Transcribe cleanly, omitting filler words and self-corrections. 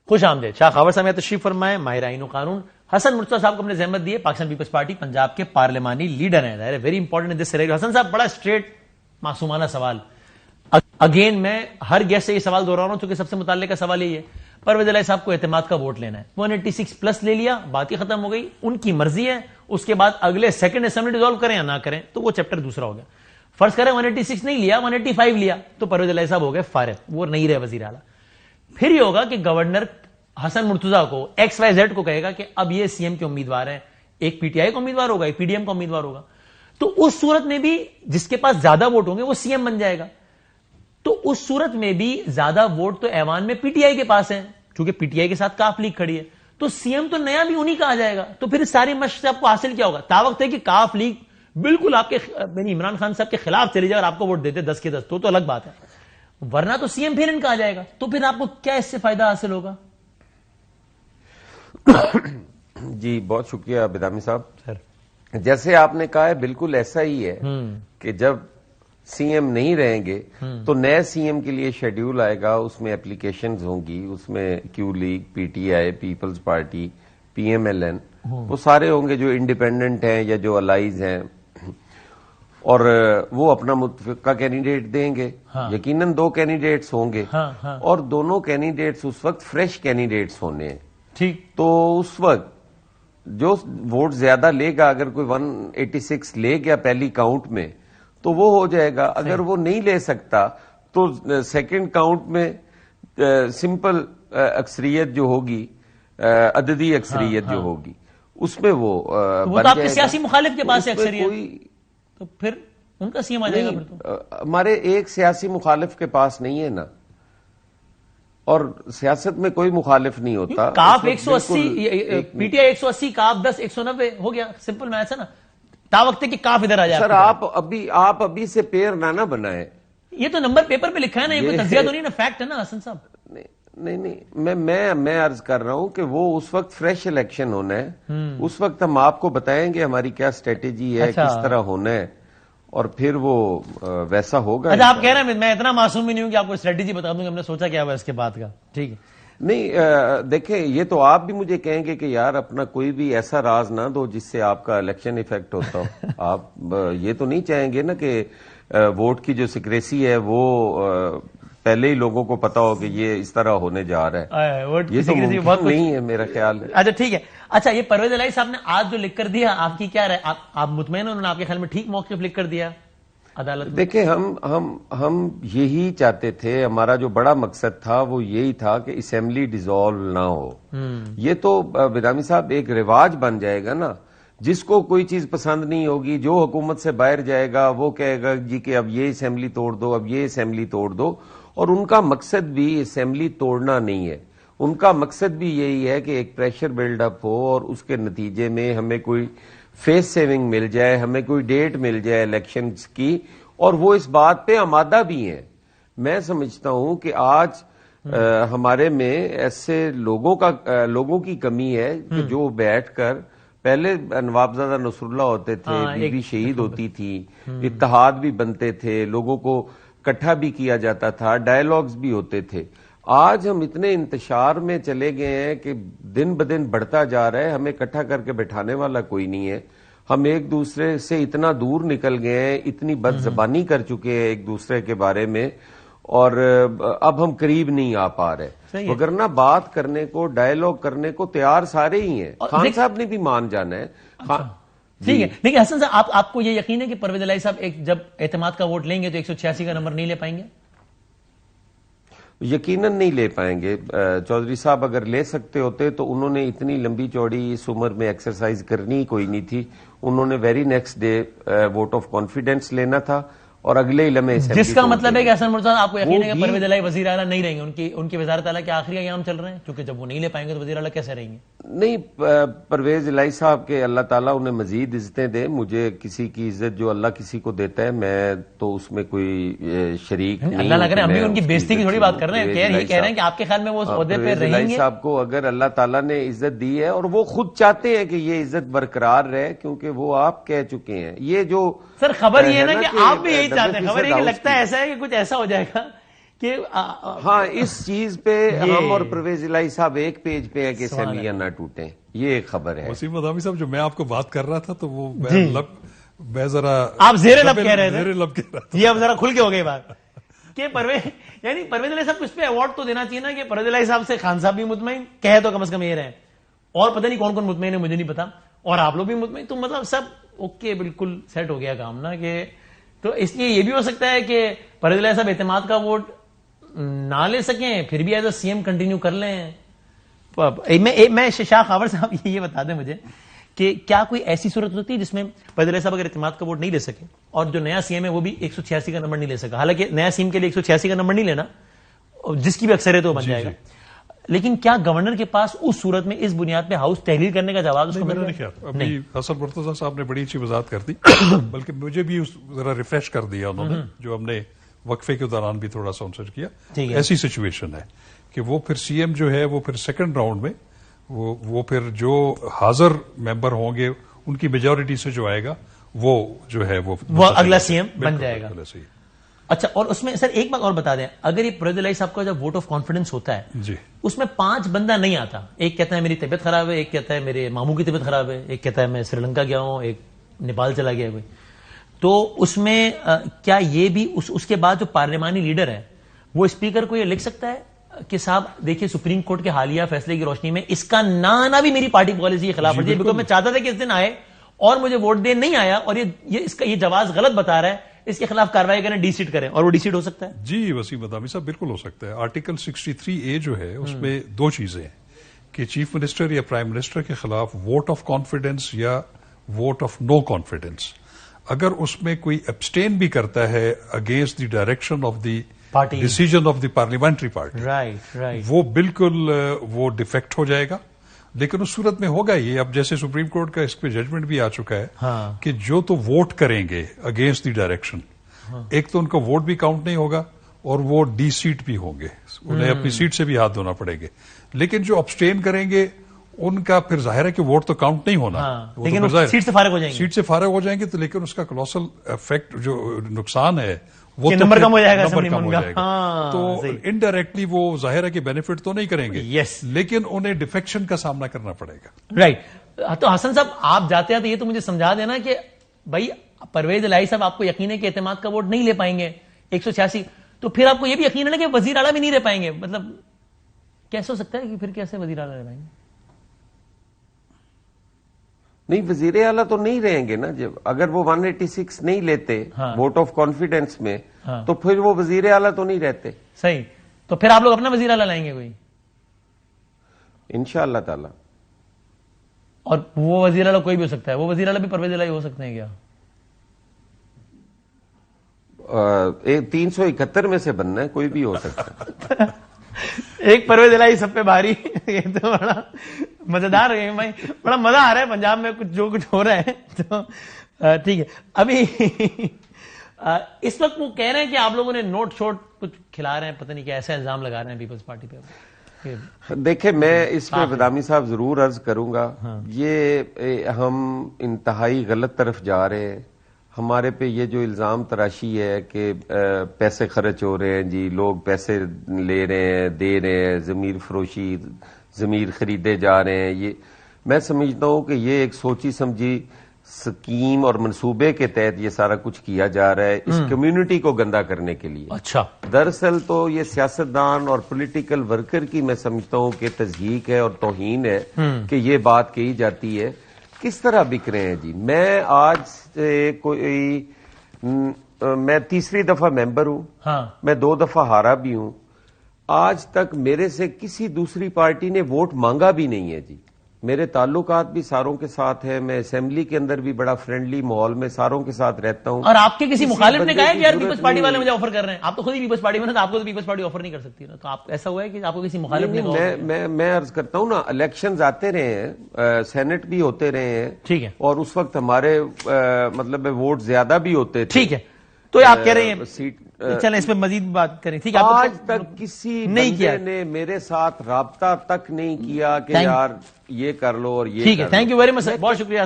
خوش آمدید. شاہ خاور صاحب تشریف فرمائے. ماہر آئین و قانون حسن مرتضیٰ صاحب کو ہم نے زحمت دی ہے. پاکستان پیپلز پارٹی پنجاب کے پارلیمانی لیڈر ہیں. Very important in this scenario. Hassan صاحب بڑا اسٹریٹ معصومانہ سوال. اگین میں ہر گیسٹ سے یہ سوال دوہرا رہا ہوں چونکہ سب سے متعلق کا سوال یہی ہے. پرویز الہی صاحب کو اعتماد کا ووٹ لینا ہے. 186 پلس لے لیا, بات ہی ختم ہو گئی. ان کی مرضی ہے. اس کے بعد اگلے سیکنڈ اسمبلی ڈیزالو کریں یا نہ کریں تو وہ چیپٹر دوسرا ہو گیا. فرض کریں 186 نہیں لیا, 185 لیا تو پرویز الہی صاحب ہو گئے فارغ, وہ نہیں رہے وزیر اعلیٰ. پھر یہ ہوگا کہ گورنر حسن مرتضیٰ کو ایکس وائی زیڈ کو کہے گا کہ اب یہ سی ایم کے امیدوار ہیں. ایک پی ٹی آئی کا امیدوار ہوگا, ایک پی ڈی ایم کا امیدوار ہوگا. تو اس صورت میں بھی جس کے پاس زیادہ ووٹ ہوں گے وہ سی ایم بن جائے گا. تو اس صورت میں بھی زیادہ ووٹ تو ایوان میں پی ٹی آئی کے پاس ہیں, کیونکہ پی ٹی آئی کے ساتھ کاف لیگ کھڑی ہے. تو سی ایم تو نیا بھی انہی کا آ جائے گا. تو پھر ساری مشق سے آپ کو حاصل کیا ہوگا؟ تاوقت ہے کہ کاف لیگ بالکل آپ کے یعنی عمران خان صاحب کے خلاف چلی جائے اور آپ کو ووٹ دیتے 10 کے 10 تو الگ بات ہے. ورنہ تو سی ایم پھر ان کا آ جائے گا. تو پھر آپ کو کیا اس سے فائدہ حاصل ہوگا؟ جی بہت شکریہ بدامی صاحب. سر جیسے آپ نے کہا ہے بالکل ایسا ہی ہے کہ جب سی ایم نہیں رہیں گے تو نئے سی ایم کے لیے شیڈیول آئے گا, اس میں اپلیکیشنز ہوں گی, اس میں Q league, P T I, peoples party, P M L N, وہ سارے ہوں گے جو انڈیپینڈنٹ ہیں یا جو الائز ہیں, اور وہ اپنا متفقہ کینڈیڈیٹ دیں گے. یقیناً 2 کینڈیڈیٹس ہوں گے اور دونوں کینڈیڈیٹس اس وقت فریش کینڈیڈیٹس ہونے ہیں. ٹھیک, تو اس وقت جو ووٹ زیادہ لے گا, اگر کوئی 186 لے گیا پہلی کاؤنٹ میں تو وہ ہو جائے گا. اگر وہ نہیں لے سکتا تو سیکنڈ کاؤنٹ میں سمپل اکثریت جو ہوگی, عددی اکثریت جو ہوگی, اس میں وہ تو آپ کے سیاسی مخالف کے پاس ہے اکثریت, تو پھر ان کا سی ایم آ جائے گا. پھر تو ہمارے ایک سیاسی مخالف کے پاس نہیں ہے نا, اور سیاست میں کوئی مخالف نہیں ہوتا. کاف 180, پی ٹی آئی 180, کاف 10, 190 ہو گیا. سمپل میتھس ہے نا. تاوقت ہے کہ کاف ادھر آ جائے. سر آپ ابھی سے پیر نہ بنائیں. یہ تو نمبر پیپر پہ لکھا ہے نا, یہ کوئی تجزیہ تو نہیں نا, فیکٹ ہے نا حسن صاحب. نہیں, میں عرض کر رہا ہوں کہ وہ اس وقت فریش الیکشن ہونا ہے. اس وقت ہم آپ کو بتائیں گے ہماری کیا اسٹریٹجی ہے, کس طرح ہونا ہے, اور پھر وہ ویسا ہوگا. اچھا آپ کہہ رہے ہیں میں اتنا معصوم بھی نہیں ہوں کہ آپ کو اسٹریٹجی بتا دوں کہ ہم نے سوچا کیا ہوا اس کے بعد کا. ٹھیک ہے. نہیں دیکھیں, یہ تو آپ بھی مجھے کہیں گے کہ یار اپنا کوئی بھی ایسا راز نہ دو جس سے آپ کا الیکشن ایفیکٹ ہوتا ہو. آپ یہ تو نہیں چاہیں گے نا کہ ووٹ کی جو سیکریسی ہے وہ پہلے ہی لوگوں کو پتا ہو کہ یہ اس طرح ہونے جا رہا ہے. یہ تو ممکن نہیں ہے میرا خیال ہے. اچھا ٹھیک ہے. اچھا یہ پرویز الہی صاحب نے آج جو لکھ کر دیا, آپ کی کیا رائے؟ آپ مطمئن انہوں نے آپ کے خیال میں ٹھیک موقف لکھ کر دیا عدالت میں؟ دیکھیں ہم یہی چاہتے تھے, ہمارا جو بڑا مقصد تھا وہ یہی تھا کہ اسمبلی ڈیزالو نہ ہو. یہ تو بدامی صاحب ایک رواج بن جائے گا نا. جس کو کوئی چیز پسند نہیں ہوگی, جو حکومت سے باہر جائے گا وہ کہے گا جی کہ اب یہ اسمبلی توڑ دو, اب یہ اسمبلی توڑ دو. اور ان کا مقصد بھی اسمبلی توڑنا نہیں ہے, ان کا مقصد بھی یہی ہے کہ ایک پریشر بلڈ اپ ہو اور اس کے نتیجے میں ہمیں کوئی فیس سیونگ مل جائے, ہمیں کوئی ڈیٹ مل جائے الیکشنز کی, اور وہ اس بات پہ آمادہ بھی ہیں. میں سمجھتا ہوں کہ آج ہمارے میں ایسے لوگوں کی کمی ہے کہ جو بیٹھ کر, پہلے نوابزادہ نصر اللہ ہوتے تھے, بی بی شہید ہوتی تھی, اتحاد بھی بنتے تھے, لوگوں کو اکٹھا بھی کیا جاتا تھا, ڈائیلاگز بھی ہوتے تھے. آج ہم اتنے انتشار میں چلے گئے ہیں کہ دن بدن بڑھتا جا رہا ہے, ہمیں اکٹھا کر کے بٹھانے والا کوئی نہیں ہے. ہم ایک دوسرے سے اتنا دور نکل گئے ہیں, اتنی بد زبانی کر چکے ہیں ایک دوسرے کے بارے میں, اور اب ہم قریب نہیں آ پا رہے. وگرنہ بات کرنے کو, ڈائیلاگ کرنے کو تیار سارے ہی ہیں. خان صاحب نے بھی مان جانا ہے. ٹھیک ہے. لیکن حسن صاحب آپ کو یہ یقین ہے کہ پرویز الہی صاحب جب اعتماد کا ووٹ لیں گے تو 186 کا نمبر نہیں لے پائیں گے؟ یقیناً نہیں لے پائیں گے. چودھری صاحب اگر لے سکتے ہوتے تو انہوں نے اتنی لمبی چوڑی اس عمر میں ایکسرسائز کرنی کوئی نہیں تھی. انہوں نے very next day vote of confidence لینا تھا اور اگلے ہی لمحے, جس کا مطلب ہے کہ حسن مرتضیٰ آپ کو یقین ہے کہ پرویز الہی وزیر اعلیٰ نہیں رہیں گے, ان کی وزارت اعلیٰ کے آخری ایام چل رہے ہیں, کیونکہ جب وہ نہیں لے پائیں گے تو وزیر اعلیٰ کیسے رہیں گے؟ نہیں, پرویز الہی صاحب کے اللہ تعالیٰ انہیں مزید عزتیں دے. مجھے کسی کی عزت جو اللہ کسی کو دیتا ہے میں تو اس میں کوئی شریک نہیں. اللہ نہ کرے, ہم بھی ان کی بےزتی کی تھوڑی بات کر رہے ہیں. یہ کہہ رہے ہیں کہ آپ کے خیال میں وہ عہدے پہ رہیں گے. صاحب کو اگر اللہ تعالیٰ نے عزت دی ہے اور وہ خود چاہتے ہیں کہ یہ عزت برقرار رہے, کیونکہ وہ آپ کہہ چکے ہیں. یہ جو سر خبر یہ ہے نا کہ آپ بھی یہی چاہتے ہیں, خبر یہ کہ لگتا ہے ایسا ہے کہ کچھ ایسا ہو جائے گا کہ ہاں اس چیز پہ ہم اور پرویز الہی صاحب ایک پیج پہ ہیں کہ اسمبلیاں نہ ٹوٹیں، یہ ایک خبر ہے. وسیم مدامی صاحب جو میں آپ کو بات کر رہا تھا تو وہ میں ذرا آپ زیر لب کہہ رہے زیر لب کہہ رہا تھا. یہ اب ذرا کھل کے ہو گئی بات کہ پرویز الہی صاحب کو اس پہ ایوارڈ تو دینا چاہیے نا کہ پرویز الہی صاحب سے خان صاحب بھی مطمئن کہے تو کم از کم یہ رہے، اور پتہ نہیں کون کون مطمئن ہے مجھے نہیں پتا، اور آپ لوگ بھی مطمئن، تو مطلب سب اوکے بالکل سیٹ ہو گیا کام نا. کہ تو اس لیے یہ بھی ہو سکتا ہے کہ پرویز الہی صاحب اعتماد کا ووٹ نہ لے سکیں، پھر بھی as a C M continue کر لیں. میں شاہ خاور صاحب یہ بتا دیں مجھے کہ کیا کوئی ایسی صورت ہوتی ہے جس میں پرویز الہی صاحب اگر اعتماد کا ووٹ نہیں لے سکے اور جو نیا سی ایم ہے وہ بھی 186 کا نمبر نہیں لے سکا، حالانکہ نیا سی ایم کے لیے 186 کا نمبر نہیں لینا، جس کی بھی اکثریت وہ بن جائے گا، لیکن کیا گورنر کے پاس اس صورت میں اس بنیاد پہ ہاؤس تحلیل کرنے کا جواز اس کو مل نہیں؟ ابھی حسن مرتضیٰ صاحب نے بڑی اچھی وضاحت کر دی، بلکہ مجھے بھی ذرا ریفریش کر دیا انہوں نے، جو ہم نے وقفے کے دوران بھی تھوڑا سا ان سے کیا. ایسی سچویشن ہے کہ وہ پھر سی ایم جو ہے وہ پھر سیکنڈ راؤنڈ میں وہ پھر جو حاضر ممبر ہوں گے ان کی میجورٹی سے جو آئے گا وہ جو ہے وہ اگلا سی ایم بن جائے گا. اچھا، اور اس میں سر ایک بات اور بتا دیں، اگر یہ پرویز الہی صاحب کا جب ووٹ آف کانفیڈنس ہوتا ہے جی اس میں 5 بندہ نہیں آتا، ایک کہتا ہے میری طبیعت خراب ہے، ایک کہتا ہے میرے ماموں کی طبیعت خراب ہے، ایک کہتا ہے میں سری لنکا گیا ہوں، ایک نیپال چلا گیا کوئی، تو اس میں کیا یہ بھی اس کے بعد جو پارلیمانی لیڈر ہے وہ اسپیکر کو یہ لکھ سکتا ہے کہ صاحب دیکھیے سپریم کورٹ کے حالیہ فیصلے کی روشنی میں اس کا نہ آنا بھی میری پارٹی پالیسی کے خلاف ورزی ہے، بیکاز میں چاہتا تھا کہ اس دن آئے اور مجھے ووٹ دے نہیں آیا اور اس کا یہ جواز غلط بتا رہا ہے، اس کے خلاف کارروائی کریں، ڈی سیٹ کریں، اور وہ ڈی سیٹ ہو سکتا ہے. جی وسیم مدامی صاحب بالکل ہو سکتا ہے. آرٹیکل 63A جو ہے اس میں 2 چیزیں ہیں کہ چیف منسٹر یا پرائم منسٹر کے خلاف ووٹ آف کانفیڈنس یا ووٹ آف نو کانفیڈنس، اگر اس میں کوئی ابسٹین بھی کرتا ہے against the direction of the party decision of the parliamentary party, right وہ بالکل وہ ڈیفیکٹ ہو جائے گا. لیکن اس صورت میں ہوگا یہ، اب جیسے سپریم کورٹ کا اس پہ ججمنٹ بھی آ چکا ہے کہ جو تو ووٹ کریں گے اگینسٹ دی ڈائریکشن، ایک تو ان کا ووٹ بھی کاؤنٹ نہیں ہوگا اور وہ ڈی سیٹ بھی ہوں گے، انہیں اپنی سیٹ سے بھی ہاتھ دھونا پڑے گے. لیکن جو ابسٹین کریں گے ان کا پھر ظاہر ہے کہ ووٹ تو کاؤنٹ نہیں ہونا، لیکن سیٹ سے فارغ ہو جائیں گے، سیٹ سے فارغ ہو جائیں گے تو لیکن اس کا کولوسل افیکٹ جو نقصان ہے وہ نمبر کم ہو جائے گا، نمبر کم ہو جائے گا. تو انڈائریکٹلی وہ ظاہر ہے کہ بینیفٹ تو نہیں کریں گے، لیکن انہیں ڈیفیکشن کا سامنا کرنا پڑے گا. رائٹ. تو حسن صاحب آپ جاتے ہیں تو یہ تو مجھے سمجھا دینا کہ بھائی پرویز الہی صاحب آپ کو یقین ہے کہ اعتماد کا ووٹ نہیں لے پائیں گے 186، تو پھر آپ کو یہ بھی یقین ہے نا کہ وزیر اعلیٰ بھی نہیں رہ پائیں گے. مطلب کیسے ہو سکتا ہے کہ پھر کیسے وزیر اعلیٰ رہ پائیں گے؟ نہیں، وزیر اعلیٰ تو نہیں رہیں گے نا. جب اگر وہ 186 نہیں لیتے ووٹ آف کانفیڈنس میں تو پھر وہ وزیر اعلیٰ تو نہیں رہتے. صحیح. تو پھر آپ لوگ اپنا وزیر اعلیٰ لائیں گے کوئی انشاءاللہ تعالی. اور وہ وزیر اعلیٰ کوئی بھی ہو سکتا ہے، وہ وزیر اعلیٰ بھی پرویز الہی ہو سکتے ہیں کیا؟ 371 میں سے بننا ہے، کوئی بھی ہو سکتا ہے. ایک پرویز الہی سب پہ بھاری. یہ تو بڑا مزیدار ہے بھائی، بڑا مزہ آ رہا ہے پنجاب میں جو کچھ ہو رہا ہے. تو ٹھیک ہے، ابھی اس وقت وہ کہہ رہے ہیں کہ آپ لوگوں نے نوٹ شوٹ کچھ کھلا رہے ہیں، پتہ نہیں کیا ایسا الزام لگا رہے ہیں پیپلز پارٹی پہ. دیکھیں میں اس پہ بدامی صاحب ضرور عرض کروں گا، یہ ہم انتہائی غلط طرف جا رہے ہیں. ہمارے پہ یہ جو الزام تراشی ہے کہ پیسے خرچ ہو رہے ہیں، جی لوگ پیسے لے رہے ہیں، دے رہے ہیں، ضمیر فروشی، ضمیر خریدے جا رہے ہیں، یہ میں سمجھتا ہوں کہ یہ ایک سوچی سمجھی سکیم اور منصوبے کے تحت یہ سارا کچھ کیا جا رہا ہے اس کمیونٹی کو گندا کرنے کے لیے. اچھا، دراصل تو یہ سیاستدان اور پولیٹیکل ورکر کی میں سمجھتا ہوں کہ تضحیق ہے اور توہین ہے کہ یہ بات کہی جاتی ہے. کس طرح بک رہے ہیں جی؟ میں آج کوئی میں تیسری دفعہ ممبر ہوں، میں 2 دفعہ ہارا بھی ہوں. آج تک میرے سے کسی دوسری پارٹی نے ووٹ مانگا بھی نہیں ہے جی. میرے تعلقات بھی ساروں کے ساتھ ہیں، میں اسمبلی کے اندر بھی بڑا فرینڈلی ماحول میں ساروں کے ساتھ رہتا ہوں. اور آپ کے کسی مخالف نے کہا ہے کہ یار پیپلز پارٹی والے مجھے آفر کر رہے ہیں؟ آپ تو خود ہی پیپلز پارٹی میں، تو آپ کو تو پیپلز پارٹی آفر نہیں کر سکتی نا. تو آپ ایسا ہوا ہے کہ آپ کو کسی مخالف نے؟ میں عرض کرتا ہوں نا، الیکشنز آتے رہے ہیں، سینٹ بھی ہوتے رہے ہیں، ٹھیک ہے، اور اس وقت ہمارے مطلب ووٹ زیادہ بھی ہوتے تھے. ٹھیک ہے، تو آپ کہہ رہے ہیں چلیں اس پہ مزید بات کریں. ٹھیک ہے، آج تک کسی بندے نے میرے ساتھ رابطہ تک نہیں کیا کہ یار یہ کر لو اور یہ. ٹھیک ہے، تھینک یو ویری مچ سر، بہت شکریہ.